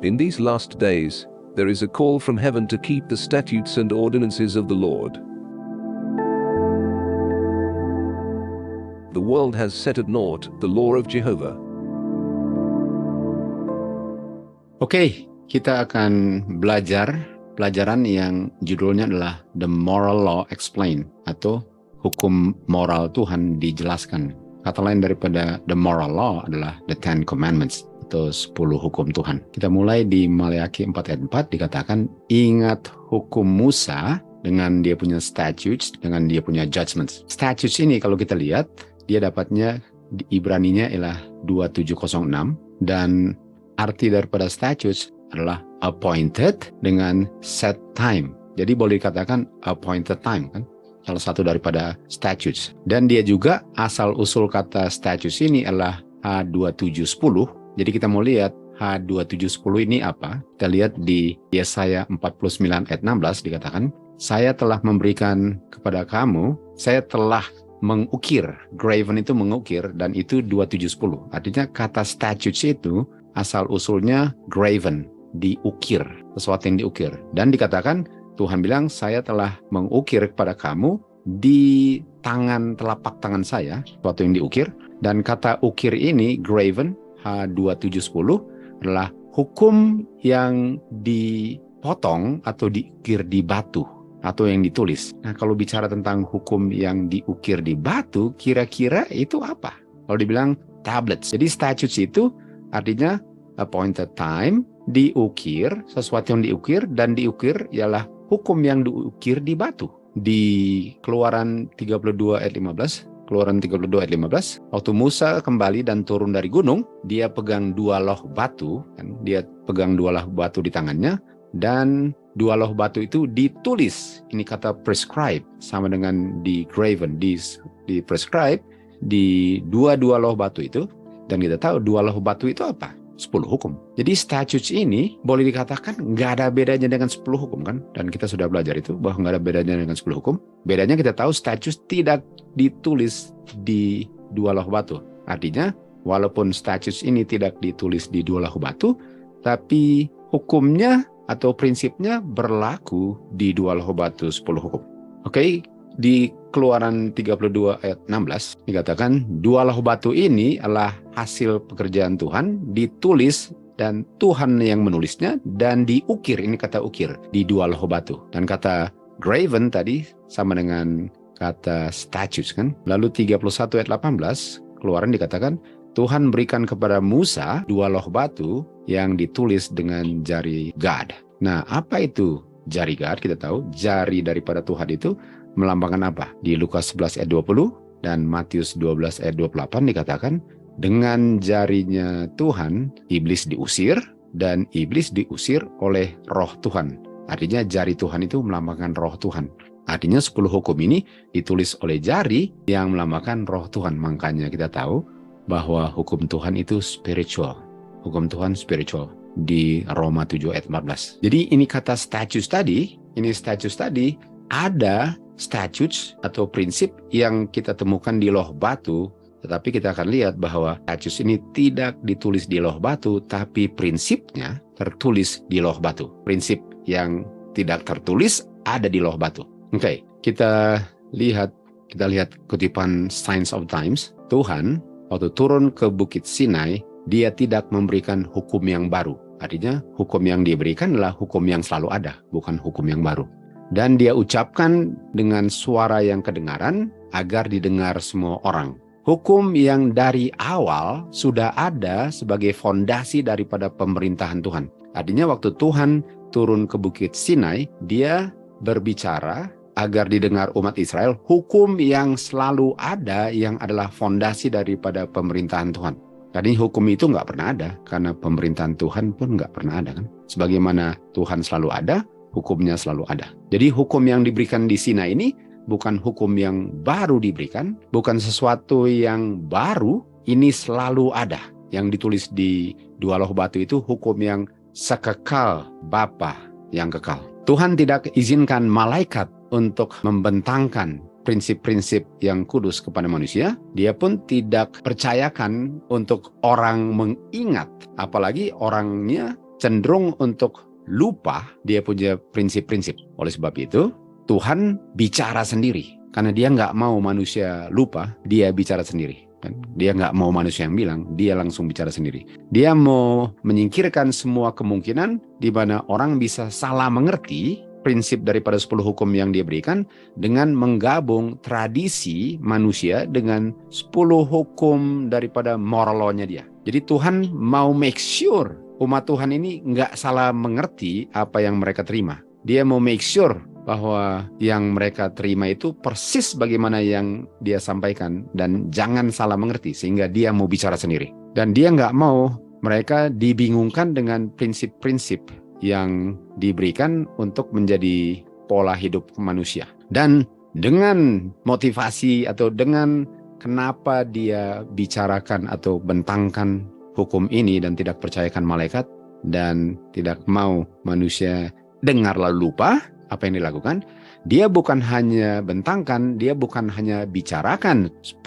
In these last days, there is a call from heaven to keep the statutes and ordinances of the Lord. The world has set at naught the law of Jehovah. Oke, kita akan belajar pelajaran yang judulnya adalah The Moral Law Explained, atau hukum moral Tuhan dijelaskan. Kata lain daripada The Moral Law adalah The Ten Commandments, atau 10 hukum Tuhan. Kita mulai di Maleakhi 4 ayat 4, dikatakan, ingat hukum Musa dengan dia punya statutes, dengan dia punya judgments. Statutes ini kalau kita lihat, dia dapatnya di Ibraninya ialah 2706, dan arti daripada statutes adalah appointed dengan set time. Jadi boleh dikatakan appointed time, kan? Salah satu daripada statutes. Dan dia juga asal-usul kata statutes ini adalah H2710. Jadi kita mau lihat H2710 ini apa? Kita lihat di Yesaya 49 ayat 16 dikatakan, saya telah memberikan kepada kamu, saya telah mengukir. Graven itu mengukir, dan itu 2710. Artinya kata statutes itu asal-usulnya graven, diukir, sesuatu yang diukir. Dan dikatakan, Tuhan bilang, saya telah mengukir kepada kamu di tangan, telapak tangan saya, sesuatu yang diukir. Dan kata ukir ini, graven, H2710, adalah hukum yang dipotong atau diukir di batu, atau yang ditulis. Nah, kalau bicara tentang hukum yang diukir di batu, kira-kira itu apa? Kalau dibilang tablets. Jadi statutes itu artinya appointed time, diukir, sesuatu yang diukir, dan diukir ialah hukum yang diukir di batu. Di Keluaran 32 ayat 15, Keluaran 32 ayat 15, waktu Musa kembali dan turun dari gunung, dia pegang 2 loh batu, kan? Dia pegang 2 loh batu di tangannya, dan 2 loh batu itu ditulis. Ini kata prescribe, sama dengan di graven, di prescribe, di 2 loh batu itu. Dan kita tahu 2 loh batu itu apa? 10 hukum. Jadi statutes ini boleh dikatakan nggak ada bedanya dengan 10 hukum, kan? Dan kita sudah belajar itu bahwa nggak ada bedanya dengan 10 hukum. Bedanya kita tahu statutes tidak ditulis di 2 loh batu. Artinya walaupun statutes ini tidak ditulis di 2 loh batu, tapi hukumnya atau prinsipnya berlaku di 2 loh batu 10 hukum. Oke, di Keluaran 32 ayat 16 dikatakan 2 loh batu ini adalah hasil pekerjaan Tuhan, ditulis dan Tuhan yang menulisnya, dan diukir, ini kata ukir, di 2 loh batu. Dan kata graven tadi sama dengan kata statutes, kan? Lalu 31 ayat 18 Keluaran dikatakan Tuhan berikan kepada Musa 2 loh batu yang ditulis dengan jari Gad. Nah, apa itu jari Gad? Kita tahu jari daripada Tuhan itu melambangkan apa? Di Lukas 11 ayat 20 dan Matius 12 ayat 28 dikatakan, dengan jarinya Tuhan, iblis diusir, dan iblis diusir oleh roh Tuhan. Artinya jari Tuhan itu melambangkan roh Tuhan. Artinya 10 hukum ini ditulis oleh jari yang melambangkan roh Tuhan. Makanya kita tahu bahwa hukum Tuhan itu spiritual. Hukum Tuhan spiritual di Roma 7 ayat 14. Jadi ini kata statutes tadi, ada statutes atau prinsip yang kita temukan di loh batu, tetapi kita akan lihat bahwa statutes ini tidak ditulis di loh batu, tapi prinsipnya tertulis di loh batu. Prinsip yang tidak tertulis ada di loh batu. Oke, kita lihat kutipan Signs of Times. Tuhan waktu turun ke Bukit Sinai, dia tidak memberikan hukum yang baru. Artinya hukum yang diberikan adalah hukum yang selalu ada, bukan hukum yang baru. Dan dia ucapkan dengan suara yang kedengaran agar didengar semua orang. Hukum yang dari awal sudah ada sebagai fondasi daripada pemerintahan Tuhan. Artinya waktu Tuhan turun ke Bukit Sinai, dia berbicara agar didengar umat Israel, hukum yang selalu ada yang adalah fondasi daripada pemerintahan Tuhan. Tadi hukum itu nggak pernah ada, karena pemerintahan Tuhan pun nggak pernah ada, kan? Sebagaimana Tuhan selalu ada, hukumnya selalu ada. Jadi hukum yang diberikan di Sinai ini bukan hukum yang baru diberikan, bukan sesuatu yang baru, ini selalu ada. Yang ditulis di 2 loh batu itu hukum yang sekekal Bapa yang kekal. Tuhan tidak izinkan malaikat untuk membentangkan prinsip-prinsip yang kudus kepada manusia. Dia pun tidak percayakan untuk orang mengingat, apalagi orangnya cenderung untuk lupa dia punya prinsip-prinsip. Oleh sebab itu, Tuhan bicara sendiri. Karena dia nggak mau manusia lupa, dia bicara sendiri. Dia nggak mau manusia yang bilang, dia langsung bicara sendiri. Dia mau menyingkirkan semua kemungkinan di mana orang bisa salah mengerti prinsip daripada 10 hukum yang dia berikan dengan menggabung tradisi manusia dengan 10 hukum daripada moral law-nya dia. Jadi Tuhan mau make sure umat Tuhan ini nggak salah mengerti apa yang mereka terima. Dia mau make sure bahwa yang mereka terima itu persis bagaimana yang dia sampaikan dan jangan salah mengerti sehingga dia mau bicara sendiri. Dan dia nggak mau mereka dibingungkan dengan prinsip-prinsip yang diberikan untuk menjadi pola hidup manusia. Dan dengan motivasi atau dengan kenapa dia bicarakan atau bentangkan hukum ini dan tidak percayakan malaikat dan tidak mau manusia dengar lalu lupa apa yang dilakukan, dia bukan hanya bentangkan, dia bukan hanya bicarakan 10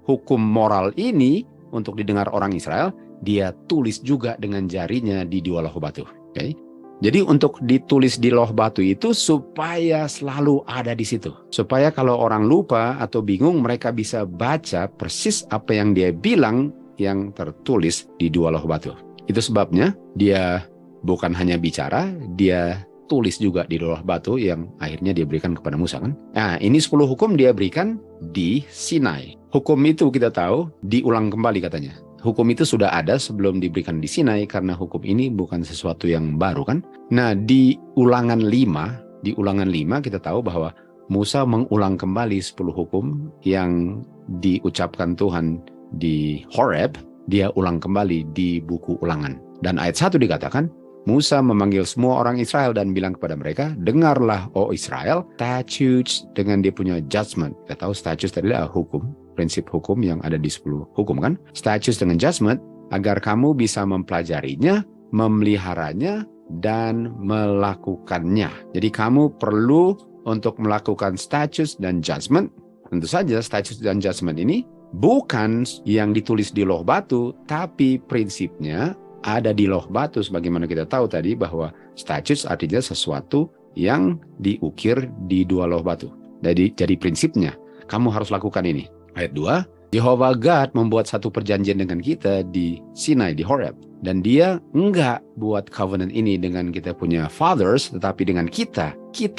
hukum moral ini untuk didengar orang Israel, dia tulis juga dengan jarinya di dua loh batu. Okay? Jadi untuk ditulis di loh batu itu supaya selalu ada di situ. Supaya kalau orang lupa atau bingung, mereka bisa baca persis apa yang dia bilang yang tertulis di dua loh batu. Itu sebabnya dia bukan hanya bicara, dia tulis juga di loh batu yang akhirnya dia berikan kepada Musa kan. Nah, ini 10 hukum dia berikan di Sinai. Hukum itu kita tahu diulang kembali katanya. Hukum itu sudah ada sebelum diberikan di Sinai karena hukum ini bukan sesuatu yang baru kan. Nah, di ulangan 5 kita tahu bahwa Musa mengulang kembali 10 hukum yang diucapkan Tuhan di Horeb, dia ulang kembali di buku ulangan. Dan ayat 1 dikatakan, Musa memanggil semua orang Israel dan bilang kepada mereka, dengarlah, oh Israel, statutes dengan dia punya judgment. Kita tahu statutes adalah hukum, prinsip hukum yang ada di 10 hukum kan. Statutes dengan judgment, agar kamu bisa mempelajarinya, memeliharanya, dan melakukannya. Jadi kamu perlu untuk melakukan statutes dan judgment. Tentu saja statutes dan judgment ini bukan yang ditulis di loh batu, tapi prinsipnya ada di loh batu, sebagaimana kita tahu tadi bahwa statutes artinya sesuatu yang diukir di dua loh batu. Jadi prinsipnya, kamu harus lakukan ini. Ayat 2, Jehovah God membuat satu perjanjian dengan kita di Sinai, di Horeb. Dan dia enggak buat covenant ini dengan kita punya fathers, tetapi dengan kita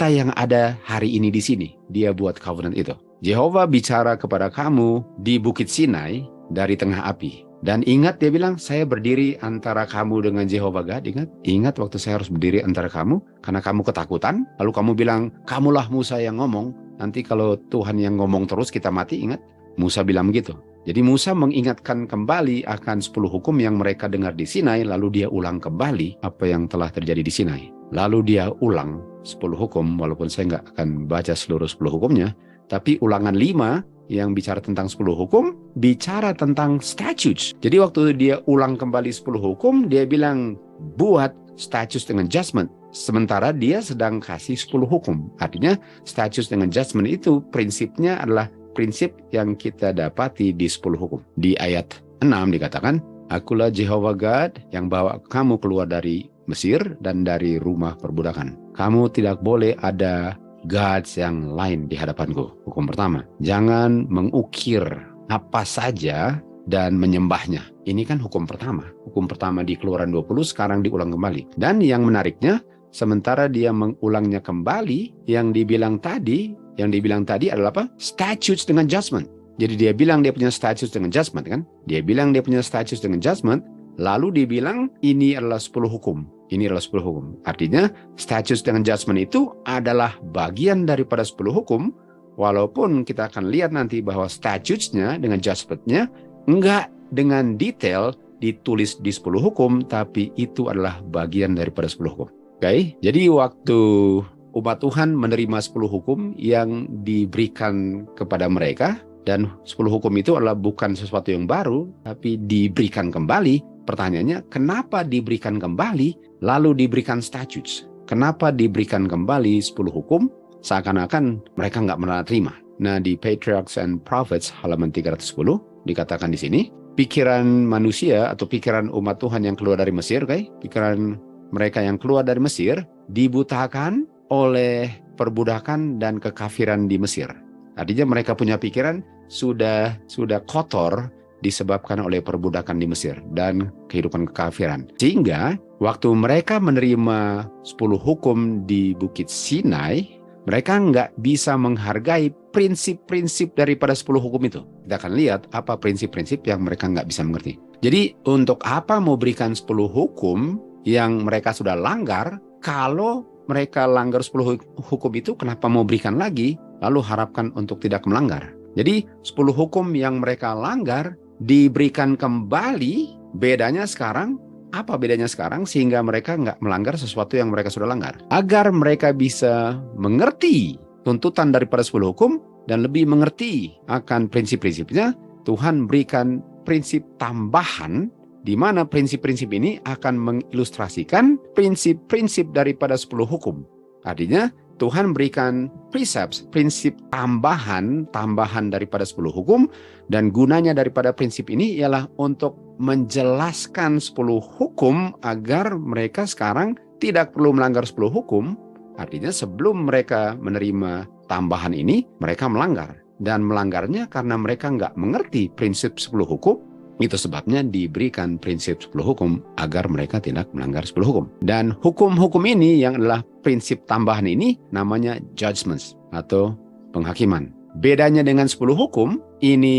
yang ada hari ini di sini. Dia buat covenant itu. Jehovah bicara kepada kamu di Bukit Sinai dari tengah api. Dan ingat dia bilang, saya berdiri antara kamu dengan Jehovah God. Ingat waktu saya harus berdiri antara kamu, karena kamu ketakutan. Lalu kamu bilang, kamulah Musa yang ngomong. Nanti kalau Tuhan yang ngomong terus kita mati, ingat. Musa bilang begitu. Jadi Musa mengingatkan kembali akan 10 hukum yang mereka dengar di Sinai, lalu dia ulang kembali apa yang telah terjadi di Sinai. Lalu dia ulang 10 hukum, walaupun saya nggak akan baca seluruh 10 hukumnya, tapi ulangan 5 yang bicara tentang 10 hukum, bicara tentang statutes. Jadi waktu dia ulang kembali 10 hukum, dia bilang, buat statutes dengan judgment. Sementara dia sedang kasih 10 hukum. Artinya, statutes dengan judgment itu prinsipnya adalah prinsip yang kita dapati di 10 hukum. Di ayat 6 dikatakan, Akulah Jehovah God yang bawa kamu keluar dari Mesir dan dari rumah perbudakan. Kamu tidak boleh ada gods yang lain di hadapanku. Hukum pertama, jangan mengukir apa saja dan menyembahnya. Ini kan hukum pertama. Hukum pertama di Keluaran 20 sekarang diulang kembali. Dan yang menariknya, sementara dia mengulangnya kembali, yang dibilang tadi adalah apa? Statutes dengan judgment. Jadi dia bilang dia punya statutes dengan judgment kan? Dia bilang dia punya statutes dengan judgment, lalu dia bilang ini adalah 10 hukum. Ini adalah 10 hukum. Artinya, statutes dengan judgment itu adalah bagian daripada 10 hukum, walaupun kita akan lihat nanti bahwa statutes-nya dengan judgment-nya enggak dengan detail ditulis di 10 hukum, tapi itu adalah bagian daripada 10 hukum. Oke? Jadi waktu umat Tuhan menerima 10 hukum yang diberikan kepada mereka, dan 10 hukum itu adalah bukan sesuatu yang baru, tapi diberikan kembali. Pertanyaannya, kenapa diberikan kembali, lalu diberikan statutes? Kenapa diberikan kembali 10 hukum, seakan-akan mereka nggak menerima? Nah, di Patriarchs and Prophets, halaman 310, dikatakan di sini, pikiran manusia atau pikiran umat Tuhan yang keluar dari Mesir, pikiran mereka yang keluar dari Mesir dibutakan oleh perbudakan dan kekafiran di Mesir. Artinya mereka punya pikiran sudah kotor disebabkan oleh perbudakan di Mesir dan kehidupan kekafiran. Sehingga waktu mereka menerima 10 hukum di Bukit Sinai, mereka nggak bisa menghargai prinsip-prinsip daripada 10 hukum itu. Kita akan lihat apa prinsip-prinsip yang mereka nggak bisa mengerti. Jadi untuk apa mau berikan 10 hukum yang mereka sudah langgar, kalau mereka langgar 10 hukum itu, kenapa mau berikan lagi, lalu harapkan untuk tidak melanggar. Jadi 10 hukum yang mereka langgar diberikan kembali, bedanya sekarang, apa bedanya sekarang sehingga mereka nggak melanggar sesuatu yang mereka sudah langgar. Agar mereka bisa mengerti tuntutan daripada 10 hukum dan lebih mengerti akan prinsip-prinsipnya, Tuhan berikan prinsip tambahan di mana prinsip-prinsip ini akan mengilustrasikan prinsip-prinsip daripada 10 hukum. Artinya, Tuhan berikan precepts, prinsip tambahan daripada 10 hukum, dan gunanya daripada prinsip ini ialah untuk menjelaskan 10 hukum agar mereka sekarang tidak perlu melanggar 10 hukum. Artinya sebelum mereka menerima tambahan ini, mereka melanggar. Dan melanggarnya karena mereka nggak mengerti prinsip 10 hukum. Itu sebabnya diberikan prinsip 10 hukum agar mereka tidak melanggar 10 hukum. Dan hukum-hukum ini yang adalah prinsip tambahan ini namanya judgments atau penghakiman. Bedanya dengan 10 hukum, ini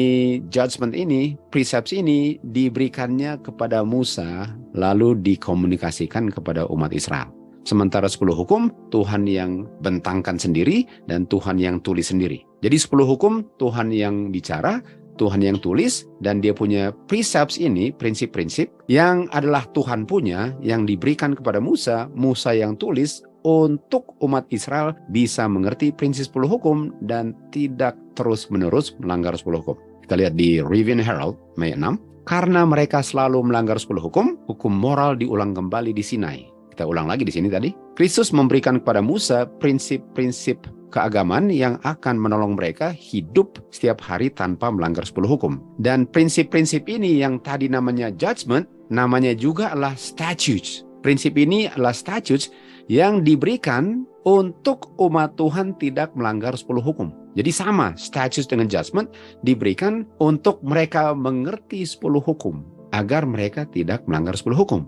judgment ini, precepts ini diberikannya kepada Musa lalu dikomunikasikan kepada umat Israel. Sementara 10 hukum, Tuhan yang bentangkan sendiri dan Tuhan yang tulis sendiri. Jadi 10 hukum, Tuhan yang bicara, Tuhan yang tulis, dan dia punya precepts ini, prinsip-prinsip, yang adalah Tuhan punya, yang diberikan kepada Musa, Musa yang tulis, untuk umat Israel bisa mengerti prinsip 10 hukum dan tidak terus-menerus melanggar 10 hukum. Kita lihat di Review and Herald, Mei 6, karena mereka selalu melanggar 10 hukum, hukum moral diulang kembali di Sinai. Kita ulang lagi di sini tadi. Kristus memberikan kepada Musa prinsip-prinsip keagamaan yang akan menolong mereka hidup setiap hari tanpa melanggar 10 hukum. Dan prinsip-prinsip ini yang tadi namanya judgment, namanya juga adalah statutes. Prinsip ini adalah statutes yang diberikan untuk umat Tuhan tidak melanggar 10 hukum. Jadi sama, statutes dengan judgment diberikan untuk mereka mengerti 10 hukum, agar mereka tidak melanggar 10 hukum.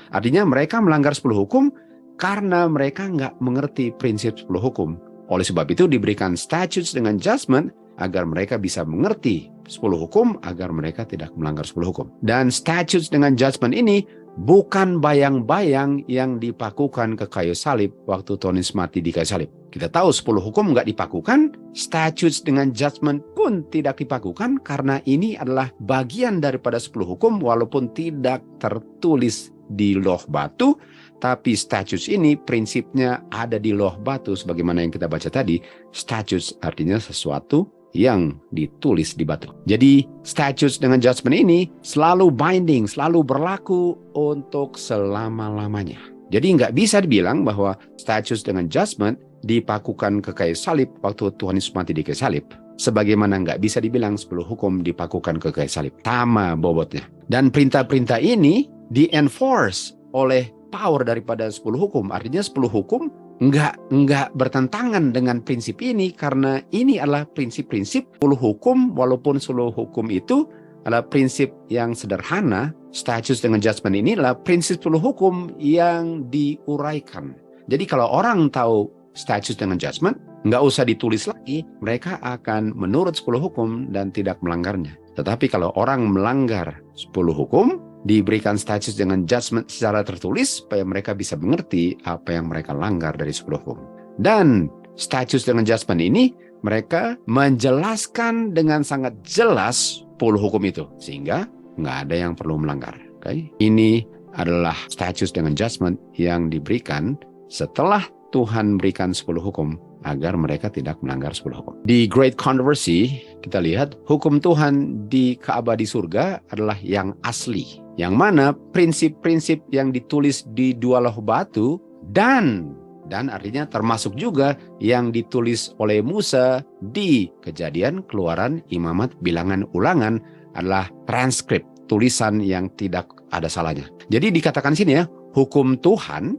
Artinya mereka melanggar 10 hukum karena mereka nggak mengerti prinsip 10 hukum. Oleh sebab itu diberikan statutes dengan judgment agar mereka bisa mengerti 10 hukum agar mereka tidak melanggar 10 hukum. Dan statutes dengan judgment ini bukan bayang-bayang yang dipakukan ke kayu salib waktu Tuhan Yesus mati di kayu salib. Kita tahu 10 hukum nggak dipakukan, statutes dengan judgment pun tidak dipakukan karena ini adalah bagian daripada 10 hukum walaupun tidak tertulis di loh batu, tapi statutes ini prinsipnya ada di loh batu sebagaimana yang kita baca tadi. Statutes artinya sesuatu yang ditulis di batu. Jadi statutes dengan judgment ini selalu binding, selalu berlaku untuk selama-lamanya. Jadi nggak bisa dibilang bahwa statutes dengan judgment dipakukan ke kayu salib waktu Tuhan Yesus mati di kayu salib. Sebagaimana nggak bisa dibilang 10 hukum dipakukan ke kayu salib. Sama bobotnya. Dan perintah-perintah ini di-enforce oleh power daripada 10 hukum. Artinya 10 hukum nggak bertentangan dengan prinsip ini karena ini adalah prinsip-prinsip 10 hukum walaupun 10 hukum itu adalah prinsip yang sederhana. Statutes dengan judgment ini adalah prinsip 10 hukum yang diuraikan. Jadi kalau orang tahu statutes dengan judgment, nggak usah ditulis lagi, mereka akan menurut 10 hukum dan tidak melanggarnya. Tetapi kalau orang melanggar 10 hukum, diberikan statutes dengan judgment secara tertulis supaya mereka bisa mengerti apa yang mereka langgar dari 10 hukum. Dan statutes dengan judgment ini mereka menjelaskan dengan sangat jelas 10 hukum itu sehingga nggak ada yang perlu melanggar. Okay? Ini adalah statutes dengan judgment yang diberikan setelah Tuhan berikan 10 hukum agar mereka tidak melanggar 10 hukum. Di Great Controversy, kita lihat hukum Tuhan di Ka'bah di surga adalah yang asli. Yang mana prinsip-prinsip yang ditulis di 2 loh batu dan artinya termasuk juga yang ditulis oleh Musa di Kejadian, Keluaran, Imamat, Bilangan, Ulangan adalah transkrip, tulisan yang tidak ada salahnya. Jadi dikatakan sini ya, hukum Tuhan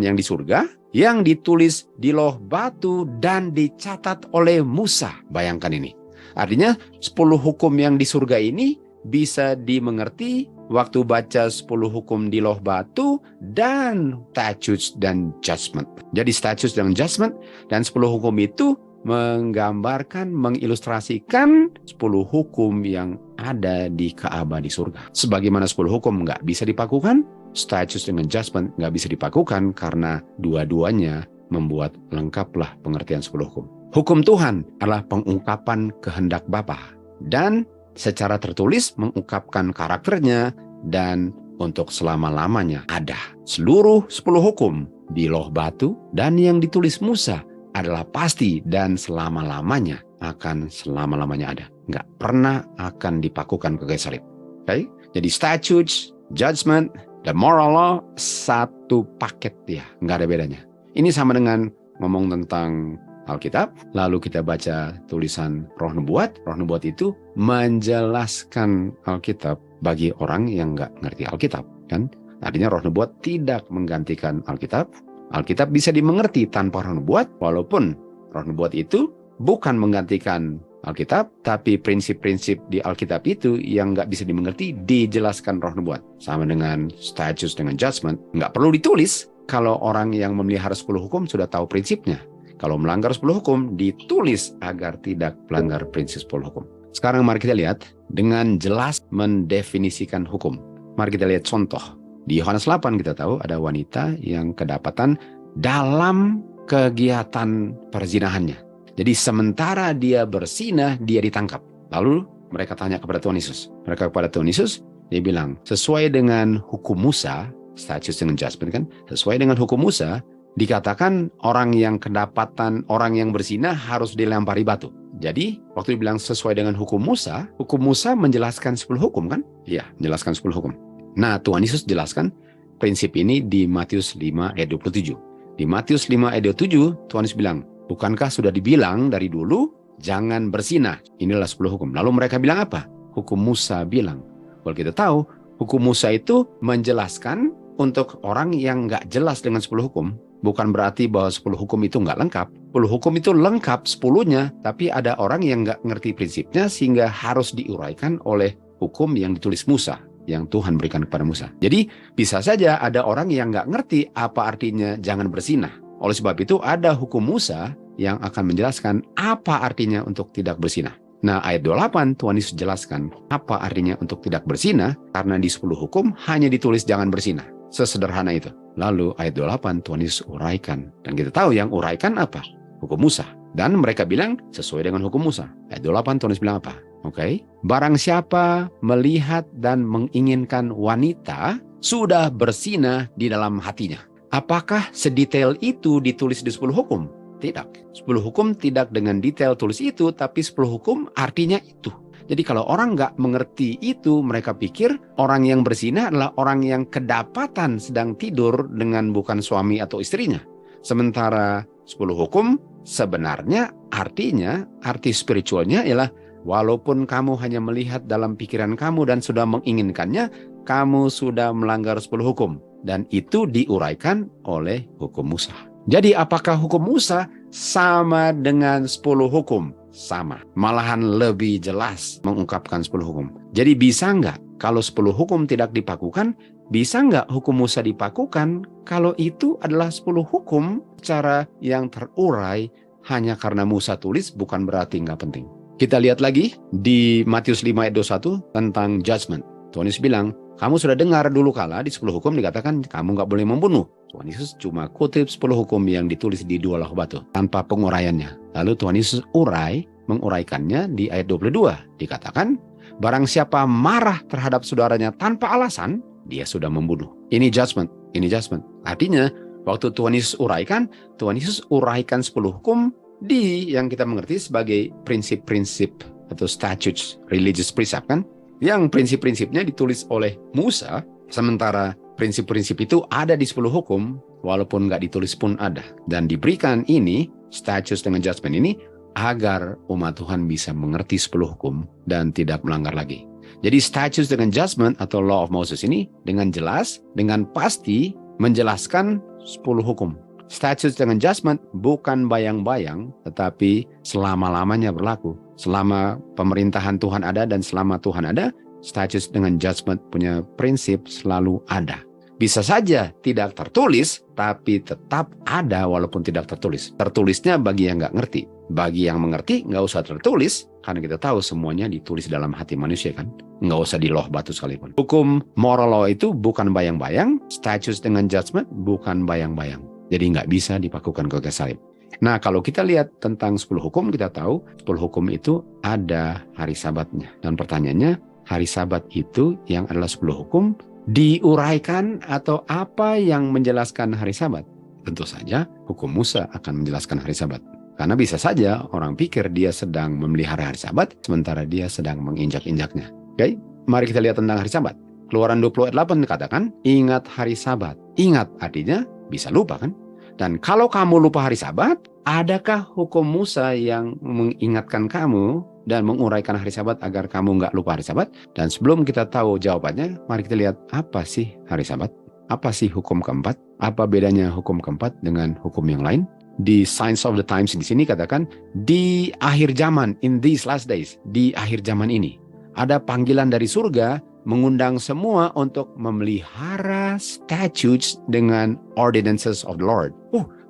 yang di surga, yang ditulis di loh batu dan dicatat oleh Musa. Bayangkan ini. Artinya 10 hukum yang di surga ini bisa dimengerti waktu baca 10 hukum di loh batu dan statutes dan judgment. Jadi statutes dan judgment dan 10 hukum itu menggambarkan, mengilustrasikan 10 hukum yang ada di Ka'bah di surga. Sebagaimana 10 hukum nggak bisa dipakukan, statutes dengan judgment nggak bisa dipakukan karena dua-duanya membuat lengkaplah pengertian 10 hukum. Hukum Tuhan adalah pengungkapan kehendak Bapa dan secara tertulis mengungkapkan karakternya dan untuk selama-lamanya ada. Seluruh 10 hukum di loh batu dan yang ditulis Musa adalah pasti dan selama-lamanya akan selama-lamanya ada. Nggak pernah akan dipakukan ke kayu salib. Okay? Jadi statutes, judgment, dan moral law satu paket ya, nggak ada bedanya. Ini sama dengan ngomong tentang Alkitab, lalu kita baca tulisan Roh Nubuat. Roh Nubuat itu menjelaskan Alkitab bagi orang yang nggak ngerti Alkitab, kan? Artinya Roh Nubuat tidak menggantikan Alkitab. Alkitab bisa dimengerti tanpa Roh Nubuat, walaupun Roh Nubuat itu bukan menggantikan Alkitab, tapi prinsip-prinsip di Alkitab itu yang nggak bisa dimengerti dijelaskan Roh Nubuat. Sama dengan statutes dengan judgment, nggak perlu ditulis. Kalau orang yang memelihara 10 hukum sudah tahu prinsipnya. Kalau melanggar 10 hukum, ditulis agar tidak melanggar prinsip 10 hukum. Sekarang mari kita lihat dengan jelas mendefinisikan hukum. Mari kita lihat contoh. Di Yohanes 8 kita tahu ada wanita yang kedapatan dalam kegiatan perzinahannya. Jadi sementara dia berzinah, dia ditangkap. Lalu mereka tanya kepada Tuhan Yesus. Dia bilang, sesuai dengan hukum Musa, statutes dengan judgment kan, sesuai dengan hukum Musa, dikatakan orang yang kedapatan, orang yang berzina harus dilempari batu. Jadi, waktu dibilang sesuai dengan hukum Musa menjelaskan 10 hukum kan? Iya, menjelaskan 10 hukum. Nah, Tuhan Yesus jelaskan prinsip ini di Matius 5 ayat 27. Di Matius 5 ayat 27, Tuhan Yesus bilang, bukankah sudah dibilang dari dulu, jangan berzina. Inilah 10 hukum. Lalu mereka bilang apa? Hukum Musa bilang. Kalau kita tahu, hukum Musa itu menjelaskan untuk orang yang nggak jelas dengan 10 hukum. Bukan berarti bahwa 10 hukum itu nggak lengkap. 10 hukum itu lengkap 10-nya, tapi ada orang yang nggak ngerti prinsipnya sehingga harus diuraikan oleh hukum yang ditulis Musa, yang Tuhan berikan kepada Musa. Jadi bisa saja ada orang yang nggak ngerti apa artinya jangan berzina. Oleh sebab itu ada hukum Musa yang akan menjelaskan apa artinya untuk tidak berzina. Nah, ayat 28 Tuhan Yesus jelaskan apa artinya untuk tidak berzina karena di 10 hukum hanya ditulis jangan berzina. Sesederhana itu. Lalu ayat 28 Tuhan Yesus uraikan. Dan kita tahu yang uraikan apa? Hukum Musa. Dan mereka bilang sesuai dengan hukum Musa. Ayat 28 Tuhan Yesus bilang apa? Oke. Barang siapa melihat dan menginginkan wanita sudah berzina di dalam hatinya. Apakah sedetail itu ditulis di 10 hukum? Tidak. 10 hukum tidak dengan detail tulis itu, tapi 10 hukum artinya itu. Jadi kalau orang nggak mengerti itu, mereka pikir orang yang berzina adalah orang yang kedapatan sedang tidur dengan bukan suami atau istrinya. Sementara 10 hukum sebenarnya artinya, arti spiritualnya ialah walaupun kamu hanya melihat dalam pikiran kamu dan sudah menginginkannya, kamu sudah melanggar 10 hukum. Dan itu diuraikan oleh hukum Musa. Jadi apakah hukum Musa sama dengan 10 hukum? Sama. Malahan lebih jelas mengungkapkan 10 hukum. Jadi bisa nggak kalau 10 hukum tidak dipakukan, bisa nggak hukum Musa dipakukan kalau itu adalah 10 hukum secara yang terurai hanya karena Musa tulis bukan berarti nggak penting. Kita lihat lagi di Matius 5 ayat 21 tentang judgment. Tuhan Yesus bilang, kamu sudah dengar dulu kala di 10 hukum dikatakan kamu nggak boleh membunuh. Tuhan Yesus cuma kutip 10 hukum yang ditulis di 2 loh batu tanpa penguraiannya. Lalu Tuhan Yesus menguraikannya di ayat 22. Dikatakan, barang siapa marah terhadap saudaranya tanpa alasan, dia sudah membunuh. Ini judgment. Artinya, waktu Tuhan Yesus uraikan 10 hukum di yang kita mengerti sebagai prinsip-prinsip atau statutes, religious precept kan? Yang prinsip-prinsipnya ditulis oleh Musa, sementara prinsip-prinsip itu ada di 10 hukum, walaupun nggak ditulis pun ada. Dan diberikan ini, statutes dengan judgment ini, agar umat Tuhan bisa mengerti 10 hukum dan tidak melanggar lagi. Jadi statutes dengan judgment atau law of Moses ini dengan jelas, dengan pasti menjelaskan 10 hukum. Statutes dengan judgment bukan bayang-bayang, tetapi selama-lamanya berlaku. Selama pemerintahan Tuhan ada dan selama Tuhan ada, statutes dengan judgment punya prinsip selalu ada. Bisa saja tidak tertulis, tapi tetap ada walaupun tidak tertulis. Tertulisnya bagi yang nggak ngerti. Bagi yang mengerti, nggak usah tertulis, karena kita tahu semuanya ditulis dalam hati manusia kan. Nggak usah di loh batu sekalipun. Hukum moral law itu bukan bayang-bayang, statutes dengan judgment bukan bayang-bayang. Jadi nggak bisa dipakukan ke kayu salib. Nah, kalau kita lihat tentang 10 hukum, kita tahu 10 hukum itu ada hari sabatnya. Dan pertanyaannya, hari sabat itu yang adalah 10 hukum, diuraikan atau apa yang menjelaskan hari sabat? Tentu saja hukum Musa akan menjelaskan hari sabat. Karena bisa saja orang pikir dia sedang memelihara hari sabat, sementara dia sedang menginjak-injaknya. Oke, mari kita lihat tentang hari sabat. Keluaran 20 ayat 8 dikatakan, ingat hari sabat. Ingat artinya bisa lupa kan? Dan kalau kamu lupa hari sabat, adakah hukum Musa yang mengingatkan kamu dan menguraikan hari sabat agar kamu nggak lupa hari sabat? Dan sebelum kita tahu jawabannya, mari kita lihat apa sih hari sabat? Apa sih hukum keempat? Apa bedanya hukum keempat dengan hukum yang lain? Di Signs of the Times di sini katakan, di akhir zaman, in these last days, di akhir zaman ini, ada panggilan dari surga mengundang semua untuk memelihara statutes dengan ordinances of the Lord.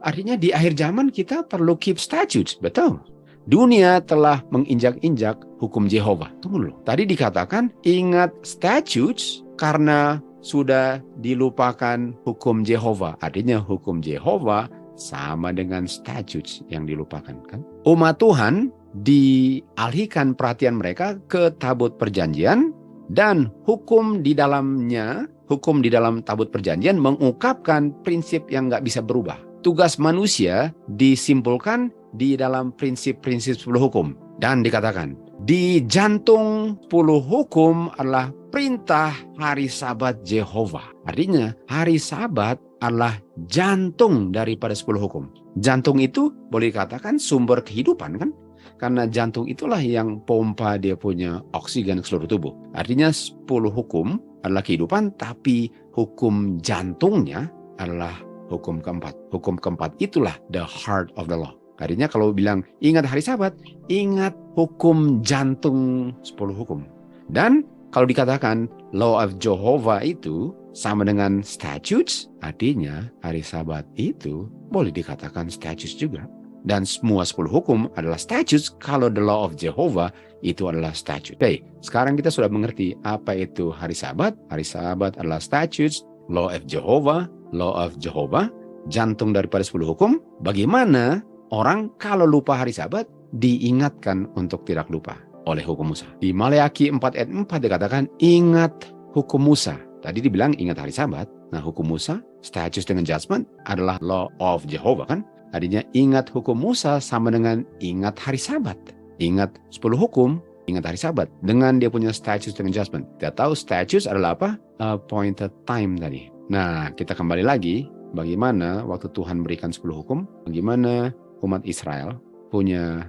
Artinya di akhir zaman kita perlu keep statutes, betul. Dunia telah menginjak-injak hukum Jehovah. Tunggu dulu. Tadi dikatakan ingat statutes karena sudah dilupakan hukum Jehovah. Artinya hukum Jehovah sama dengan statutes yang dilupakan kan. Umat Tuhan dialihkan perhatian mereka ke tabut perjanjian dan hukum di dalamnya, hukum di dalam tabut perjanjian mengungkapkan prinsip yang nggak bisa berubah. Tugas manusia disimpulkan di dalam prinsip-prinsip 10 hukum. Dan dikatakan, di jantung 10 hukum adalah perintah hari sabat Jehovah. Artinya, hari sabat adalah jantung daripada 10 hukum. Jantung itu boleh dikatakan sumber kehidupan kan? Karena jantung itulah yang pompa dia punya oksigen ke seluruh tubuh. Artinya 10 hukum adalah kehidupan, tapi hukum jantungnya adalah hukum keempat. Hukum keempat itulah the heart of the law. Artinya kalau bilang ingat hari sabat, ingat hukum jantung 10 hukum. Dan kalau dikatakan law of Jehovah itu sama dengan statutes, artinya hari sabat itu boleh dikatakan statutes juga. Dan semua 10 hukum adalah statutes kalau the law of Jehovah itu adalah statute. Oke, sekarang kita sudah mengerti apa itu hari sabat. Hari sabat adalah statutes, law of Jehovah, jantung daripada 10 hukum. Bagaimana orang kalau lupa hari sabat diingatkan untuk tidak lupa oleh hukum Musa. Di Maleakhi 4 ayat 4 dikatakan ingat hukum Musa. Tadi dibilang ingat hari sabat. Nah, hukum Musa, statutes dengan judgment adalah law of Jehovah kan? Artinya ingat hukum Musa sama dengan ingat hari sabat. Ingat 10 hukum, ingat hari sabat. Dengan dia punya statutes dengan judgment. Kita tahu statutes adalah apa? Appointed time tadi. Nah, kita kembali lagi. Bagaimana waktu Tuhan berikan 10 hukum, bagaimana umat Israel punya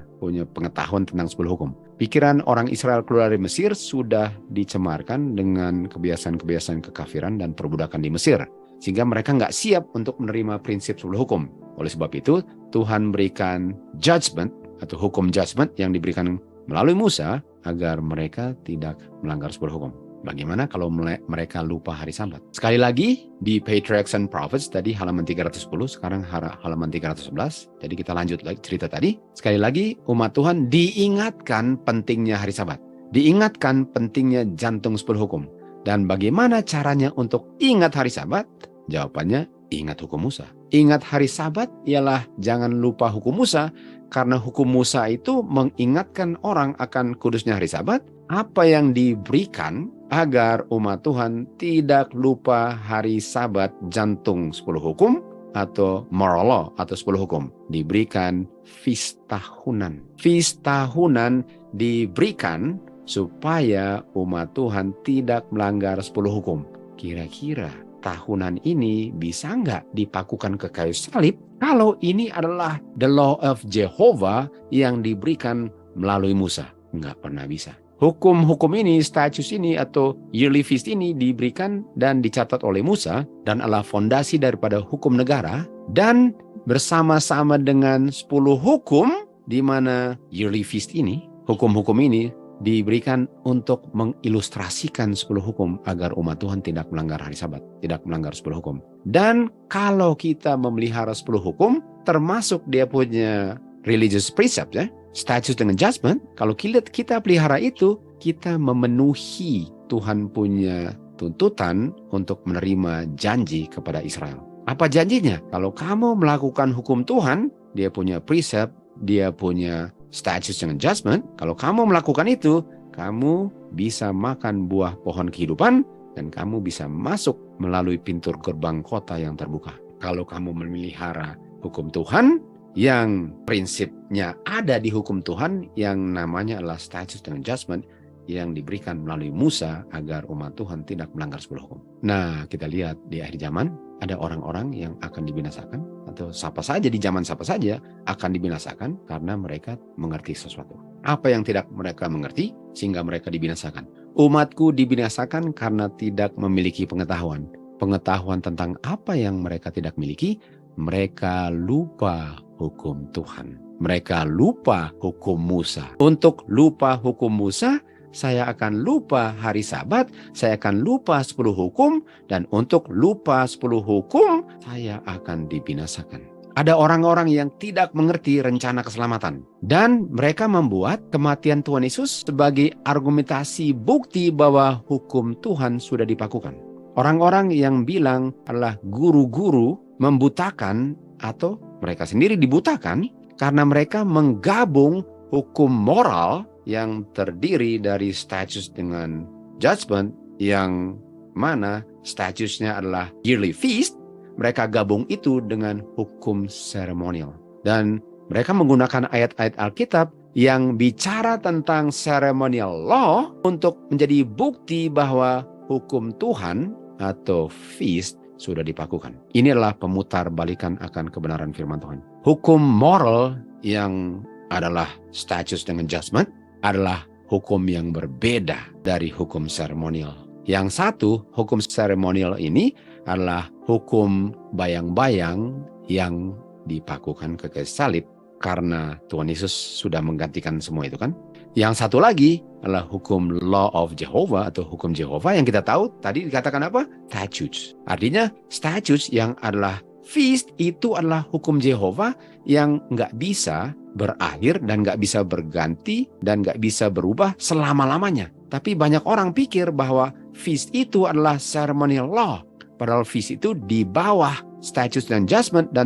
pengetahuan tentang 10 hukum. Pikiran orang Israel keluar dari Mesir sudah dicemarkan dengan kebiasaan-kebiasaan kekafiran dan perbudakan di Mesir. Sehingga mereka nggak siap untuk menerima prinsip 10 hukum. Oleh sebab itu, Tuhan berikan judgment atau hukum judgment yang diberikan melalui Musa agar mereka tidak melanggar 10 hukum. Bagaimana kalau mereka lupa hari sabat? Sekali lagi, di Patriarchs and Prophets tadi halaman 310, sekarang halaman 311. Jadi kita lanjut lagi cerita tadi. Sekali lagi, umat Tuhan diingatkan pentingnya hari sabat. Diingatkan pentingnya jantung 10 hukum. Dan bagaimana caranya untuk ingat hari sabat? Jawabannya, ingat hukum Musa. Ingat hari sabat ialah jangan lupa hukum Musa, karena hukum Musa itu mengingatkan orang akan kudusnya hari sabat, apa yang diberikan agar umat Tuhan tidak lupa hari sabat jantung 10 hukum atau moral law atau 10 hukum. Diberikan feast tahunan. Feast tahunan diberikan supaya umat Tuhan tidak melanggar 10 hukum. Kira-kira tahunan ini bisa nggak dipakukan ke kayu salib kalau ini adalah the law of Jehovah yang diberikan melalui Musa? Nggak pernah bisa. hukum-hukum ini, status ini, atau yearly feast ini diberikan dan dicatat oleh Musa dan adalah fondasi daripada hukum negara, dan bersama-sama dengan 10 hukum di mana yearly feast ini, hukum-hukum ini diberikan untuk mengilustrasikan 10 hukum agar umat Tuhan tidak melanggar hari Sabat, tidak melanggar 10 hukum. Dan kalau kita memelihara 10 hukum, termasuk dia punya religious precept, statutes dengan judgment, kalau kita pelihara itu, kita memenuhi Tuhan punya tuntutan untuk menerima janji kepada Israel. Apa janjinya? Kalau kamu melakukan hukum Tuhan, dia punya precept, dia punya statutes dengan judgment, kalau kamu melakukan itu, kamu bisa makan buah pohon kehidupan dan kamu bisa masuk melalui pintu gerbang kota yang terbuka. Kalau kamu memelihara hukum Tuhan, yang prinsipnya ada di hukum Tuhan yang namanya adalah statutes dengan judgment yang diberikan melalui Musa agar umat Tuhan tidak melanggar 10 hukum. Nah, kita lihat di akhir zaman ada orang-orang yang akan dibinasakan, atau siapa saja di zaman siapa saja akan dibinasakan karena mereka mengerti sesuatu. Apa yang tidak mereka mengerti sehingga mereka dibinasakan? Umatku dibinasakan karena tidak memiliki pengetahuan. Pengetahuan tentang apa yang mereka tidak miliki, mereka lupa hukum Tuhan. Mereka lupa hukum Musa. Untuk lupa hukum Musa, saya akan lupa hari Sabat, saya akan lupa 10 hukum, dan untuk lupa 10 hukum, saya akan dibinasakan. Ada orang-orang yang tidak mengerti rencana keselamatan. Dan mereka membuat kematian Tuhan Yesus sebagai argumentasi bukti bahwa hukum Tuhan sudah dipakukan. Orang-orang yang bilang adalah guru-guru membutakan atau mereka sendiri dibutakan karena mereka menggabung hukum moral yang terdiri dari statutes dengan judgment, yang mana statusnya adalah yearly feast. Mereka gabung itu dengan hukum seremonial. Dan mereka menggunakan ayat-ayat Alkitab yang bicara tentang ceremonial law untuk menjadi bukti bahwa hukum Tuhan atau feast sudah dipakukan. Ini adalah pemutar balikan akan kebenaran firman Tuhan. Hukum moral yang adalah statutes dengan judgment adalah hukum yang berbeda dari hukum seremonial. Yang satu, hukum seremonial ini adalah hukum bayang-bayang yang dipakukan ke kayu salib karena Tuhan Yesus sudah menggantikan semua itu kan. Yang satu lagi adalah hukum law of Jehovah atau hukum Jehovah yang kita tahu tadi dikatakan apa? Statutes. Artinya statutes yang adalah feast itu adalah hukum Jehovah yang nggak bisa berakhir dan nggak bisa berganti dan nggak bisa berubah selama-lamanya. Tapi banyak orang pikir bahwa feast itu adalah ceremonial law. Padahal feast itu di bawah statutes dan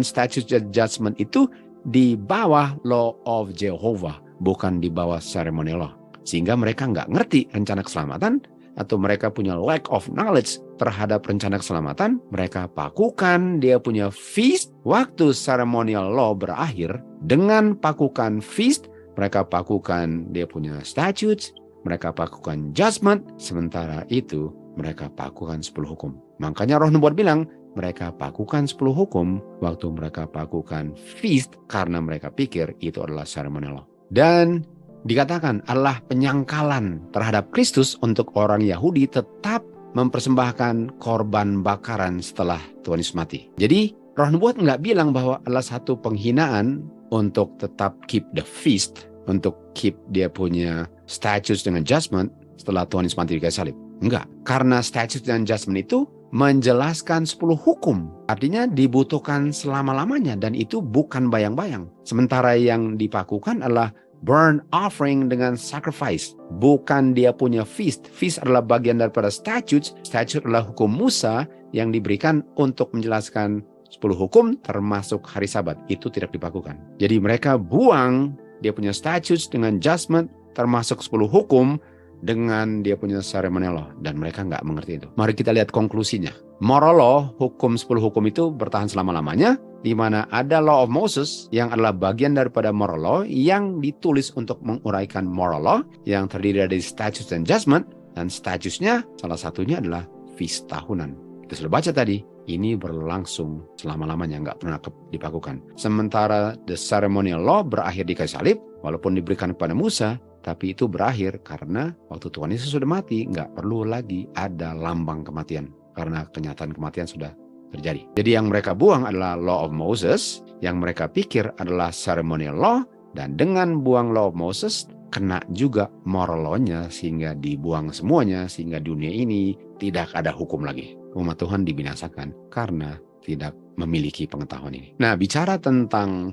statutes dan judgment itu di bawah law of Jehovah, bukan di bawah ceremonial law. Sehingga mereka nggak ngerti rencana keselamatan, atau mereka punya lack of knowledge terhadap rencana keselamatan, mereka pakukan dia punya feast waktu ceremonial law berakhir dengan pakukan feast, mereka pakukan dia punya statutes, mereka pakukan judgment, sementara itu mereka pakukan 10 hukum. Makanya Roh Nubuat bilang, mereka pakukan 10 hukum waktu mereka pakukan feast karena mereka pikir itu adalah ceremonial law. Dan dikatakan adalah penyangkalan terhadap Kristus untuk orang Yahudi tetap mempersembahkan korban bakaran setelah Tuhan Yesus mati. Jadi Roh Nubuat nggak bilang bahwa adalah satu penghinaan untuk tetap keep the feast, untuk keep dia punya statutes dengan judgment setelah Tuhan Yesus mati di kayu salib. Enggak, karena statutes dan judgment itu menjelaskan 10 hukum. Artinya dibutuhkan selama-lamanya dan itu bukan bayang-bayang. Sementara yang dipakukan adalah burnt offering dengan sacrifice. Bukan dia punya feast. Feast adalah bagian daripada statutes. Statutes adalah hukum Musa yang diberikan untuk menjelaskan 10 hukum termasuk hari Sabat. Itu tidak dipakukan. Jadi mereka buang dia punya statutes dengan judgment termasuk 10 hukum dengan dia punya ceremonial law, dan mereka nggak mengerti itu. Mari kita lihat konklusinya. Moral law, hukum 10 hukum itu bertahan selama-lamanya, di mana ada law of Moses yang adalah bagian daripada moral law yang ditulis untuk menguraikan moral law yang terdiri dari statutes dan judgment, dan statusnya salah satunya adalah feast tahunan. Kita sudah baca tadi, ini berlangsung selama-lamanya, nggak pernah dipakukan. Sementara the ceremonial law berakhir di kayu salib, walaupun diberikan kepada Musa, tapi itu berakhir karena waktu Tuhan Yesus sudah mati, nggak perlu lagi ada lambang kematian, karena kenyataan kematian sudah terjadi. Jadi yang mereka buang adalah Law of Moses, yang mereka pikir adalah ceremonial law, dan dengan buang Law of Moses, kena juga moral law-nya, sehingga dibuang semuanya, sehingga dunia ini tidak ada hukum lagi. Umat Tuhan dibinasakan karena tidak memiliki pengetahuan ini. Nah, bicara tentang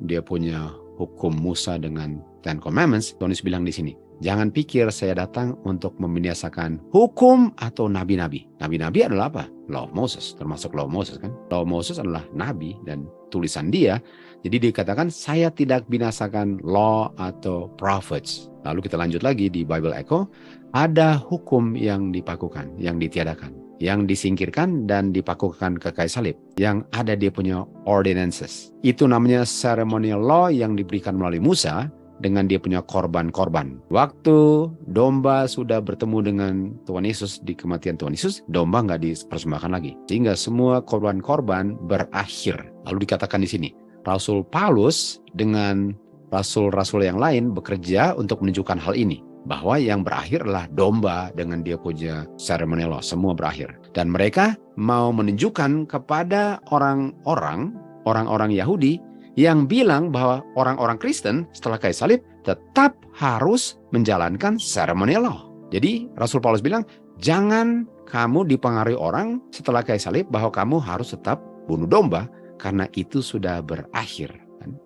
dia punya hukum Musa dengan Ten Commandments, Tuhan Yesus bilang di sini, jangan pikir saya datang untuk membinasakan hukum atau nabi-nabi. Nabi-nabi adalah apa? Law of Moses, termasuk Law of Moses kan. Law of Moses adalah nabi dan tulisan dia. Jadi dikatakan saya tidak binasakan law atau prophets. Lalu kita lanjut lagi di Bible Echo, ada hukum yang dipakukan, yang ditiadakan, yang disingkirkan dan dipakukan ke kayu salib, yang ada dia punya ordinances. Itu namanya ceremonial law yang diberikan melalui Musa dengan dia punya korban-korban. Waktu domba sudah bertemu dengan Tuhan Yesus di kematian Tuhan Yesus, domba nggak dipersembahkan lagi, sehingga semua korban-korban berakhir. Lalu dikatakan di sini, Rasul Paulus dengan rasul-rasul yang lain bekerja untuk menunjukkan hal ini, bahwa yang berakhir adalah domba dengan dia punya ceremonial law, semua berakhir. Dan mereka mau menunjukkan kepada orang-orang Yahudi yang bilang bahwa orang-orang Kristen setelah kayu salib tetap harus menjalankan ceremonial law. Jadi Rasul Paulus bilang, jangan kamu dipengaruhi orang setelah kayu salib bahwa kamu harus tetap bunuh domba, karena itu sudah berakhir.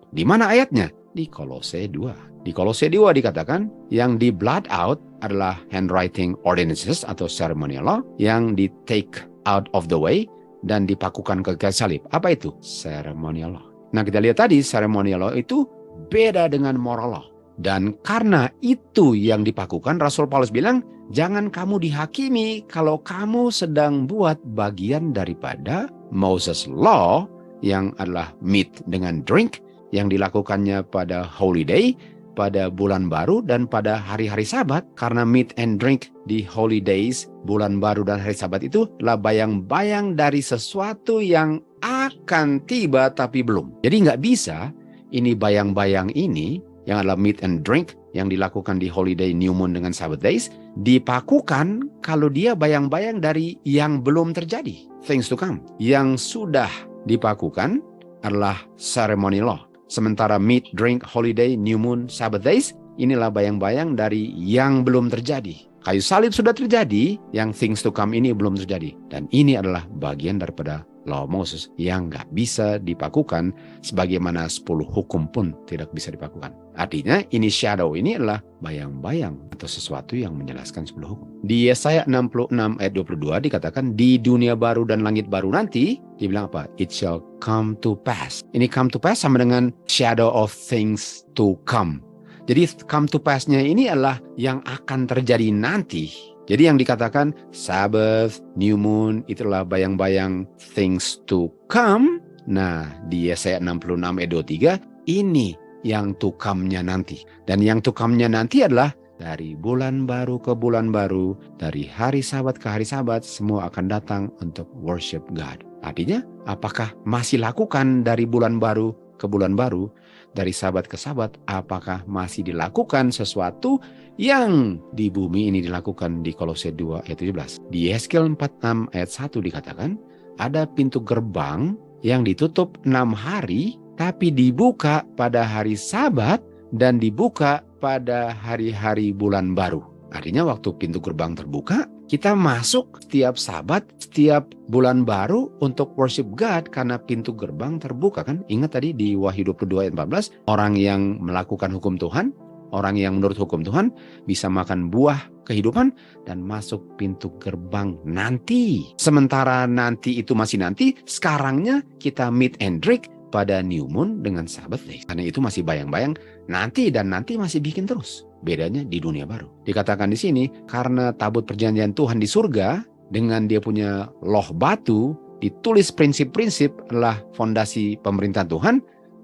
Di mana ayatnya? Di Kolose 2. Di Kolose 2 dikatakan yang di blot out adalah handwriting ordinances atau ceremonial law yang di take out of the way dan dipakukan ke kayu salib. Apa itu? Ceremonial law. Nah, kita lihat tadi ceremonial law itu beda dengan moral law. Dan karena itu yang dipakukan, Rasul Paulus bilang, jangan kamu dihakimi kalau kamu sedang buat bagian daripada Moses law yang adalah meat dengan drink yang dilakukannya pada holiday, pada bulan baru dan pada hari-hari sabat. Karena meat and drink di holidays, bulan baru dan hari sabat itu adalah bayang-bayang dari sesuatu yang akan tiba tapi belum. Jadi nggak bisa ini bayang-bayang ini yang adalah meat and drink yang dilakukan di holiday, new moon dengan Sabbath days dipakukan kalau dia bayang-bayang dari yang belum terjadi, things to come. Yang sudah dipakukan adalah ceremonial law. Sementara meat, drink, holiday, new moon, Sabbath days, inilah bayang-bayang dari yang belum terjadi. Kayu salib sudah terjadi, yang things to come ini belum terjadi. Dan ini adalah bagian daripada Law of Moses yang nggak bisa dipakukan, sebagaimana 10 hukum pun tidak bisa dipakukan. Artinya ini shadow ini adalah bayang-bayang atau sesuatu yang menjelaskan 10 hukum. Di Yesaya 66 ayat 22 dikatakan di dunia baru dan langit baru nanti, dibilang apa? It shall come to pass. Ini come to pass sama dengan shadow of things to come. Jadi come to pass-nya ini adalah yang akan terjadi nanti. Jadi yang dikatakan Sabbath, new moon, itulah bayang-bayang things to come. Nah, di Yesaya 66 ayat 23, ini yang to come-nya nanti. Dan yang to come-nya nanti adalah dari bulan baru ke bulan baru, dari hari sabat ke hari sabat, semua akan datang untuk worship God. Artinya, apakah masih lakukan dari bulan baru ke bulan baru, dari sabat ke sabat, apakah masih dilakukan sesuatu yang di bumi ini dilakukan di Kolose 2 ayat 17. Di Yeskel 46 ayat 1 dikatakan, ada pintu gerbang yang ditutup 6 hari, tapi dibuka pada hari sabat dan dibuka pada hari-hari bulan baru. Artinya waktu pintu gerbang terbuka, kita masuk setiap sabat, setiap bulan baru untuk worship God karena pintu gerbang terbuka kan. Ingat tadi di Wahyu 22 ayat 14, orang yang melakukan hukum Tuhan, orang yang menurut hukum Tuhan bisa makan buah kehidupan dan masuk pintu gerbang nanti. Sementara nanti itu masih nanti, sekarangnya kita meet and drink pada new moon dengan Sabbath day. Karena itu masih bayang-bayang nanti dan nanti masih bikin terus. Bedanya di dunia baru. Dikatakan di sini karena tabut perjanjian Tuhan di surga dengan dia punya loh batu, ditulis prinsip-prinsip adalah fondasi pemerintahan Tuhan.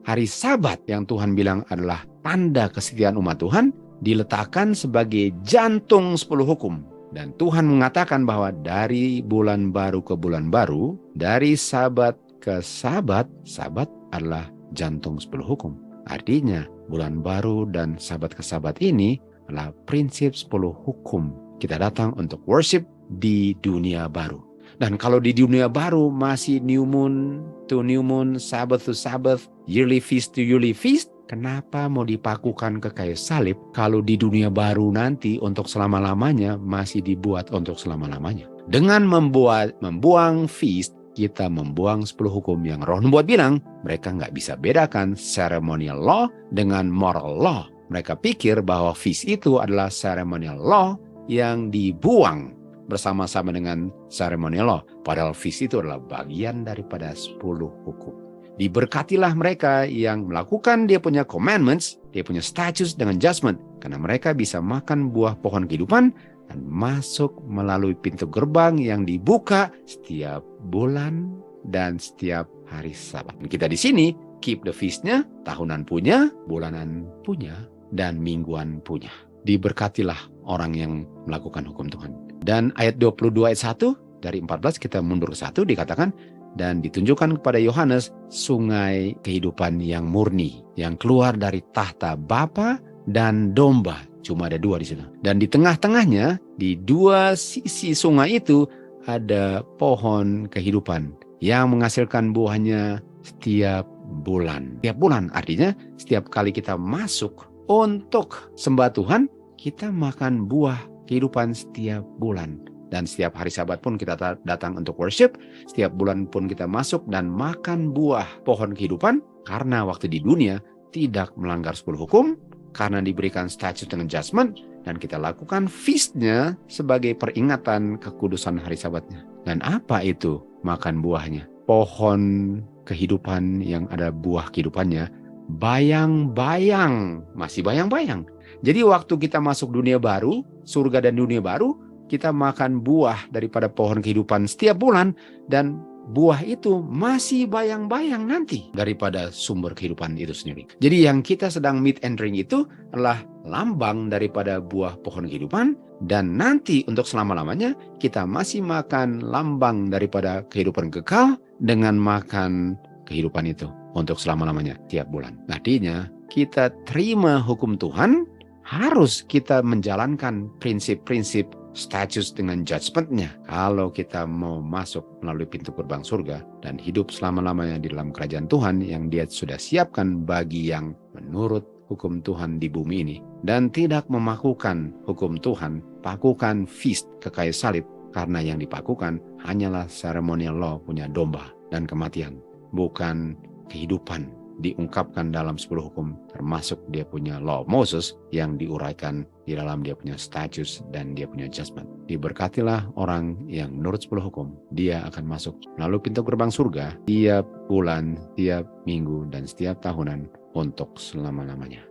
Hari Sabat yang Tuhan bilang adalah tanda kesetiaan umat Tuhan diletakkan sebagai jantung 10 hukum. Dan Tuhan mengatakan bahwa dari bulan baru ke bulan baru, dari Sabat ke Sabat, Sabat adalah jantung 10 hukum. Artinya bulan baru dan sabat ke sabat ini adalah prinsip 10 hukum. Kita datang untuk worship di dunia baru. Dan kalau di dunia baru masih new moon to new moon, Sabbath to Sabbath, yearly feast to yearly feast, kenapa mau dipakukan ke kayu salib kalau di dunia baru nanti untuk selama-lamanya masih dibuat untuk selama-lamanya? Dengan membuang feast, kita membuang 10 hukum yang Roh Nubuat bilang mereka nggak bisa bedakan ceremonial law dengan moral law. Mereka pikir bahwa feast itu adalah ceremonial law yang dibuang bersama-sama dengan ceremonial law. Padahal feast itu adalah bagian daripada 10 hukum. Diberkatilah mereka yang melakukan dia punya commandments, dia punya statutes dengan judgment. Karena mereka bisa makan buah pohon kehidupan dan masuk melalui pintu gerbang yang dibuka setiap bulan dan setiap hari Sabat. Kita di sini keep the feast-nya, tahunan punya, bulanan punya, dan mingguan punya. Diberkatilah orang yang melakukan hukum Tuhan. Dan ayat 22 ayat 1 dari 14 kita mundur ke 1 dikatakan, dan ditunjukkan kepada Yohanes sungai kehidupan yang murni yang keluar dari tahta Bapa dan domba. Cuma ada 2 di sana. Dan di tengah-tengahnya, di 2 sisi sungai itu ada pohon kehidupan yang menghasilkan buahnya setiap bulan. Setiap bulan artinya setiap kali kita masuk untuk sembah Tuhan, kita makan buah kehidupan setiap bulan. Dan setiap hari Sabat pun kita datang untuk worship. Setiap bulan pun kita masuk dan makan buah pohon kehidupan. Karena waktu di dunia tidak melanggar 10 hukum. Karena diberikan statute dengan judgment. Dan kita lakukan feast-nya sebagai peringatan kekudusan hari Sabatnya. Dan apa itu makan buahnya? Pohon kehidupan yang ada buah kehidupannya. Bayang-bayang. Masih bayang-bayang. Jadi waktu kita masuk dunia baru, surga dan dunia baru, kita makan buah daripada pohon kehidupan setiap bulan, dan buah itu masih bayang-bayang nanti daripada sumber kehidupan itu sendiri. Jadi yang kita sedang meet and drink itu adalah lambang daripada buah pohon kehidupan, dan nanti untuk selama-lamanya kita masih makan lambang daripada kehidupan kekal dengan makan kehidupan itu untuk selama-lamanya tiap bulan. Artinya kita terima hukum Tuhan, harus kita menjalankan prinsip-prinsip statutes dengan judgment-nya. Kalau kita mau masuk melalui pintu gerbang surga dan hidup selama-lamanya di dalam kerajaan Tuhan yang Dia sudah siapkan bagi yang menurut hukum Tuhan di bumi ini, dan tidak memakukan hukum Tuhan, pakukan feast ke kayu salib, karena yang dipakukan hanyalah ceremonial law punya domba dan kematian, bukan kehidupan diungkapkan dalam 10 hukum, termasuk dia punya law of Moses yang diuraikan di dalam dia punya statutes dan dia punya judgment. Diberkatilah orang yang menurut 10 hukum, dia akan masuk melalui pintu gerbang surga tiap bulan, tiap minggu, dan setiap tahunan untuk selama-lamanya.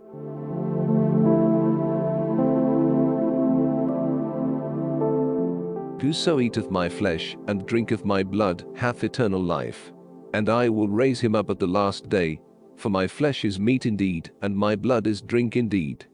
Whoso eateth my flesh and drinketh my blood hath eternal life, and I will raise him up at the last day. For my flesh is meat indeed, and my blood is drink indeed.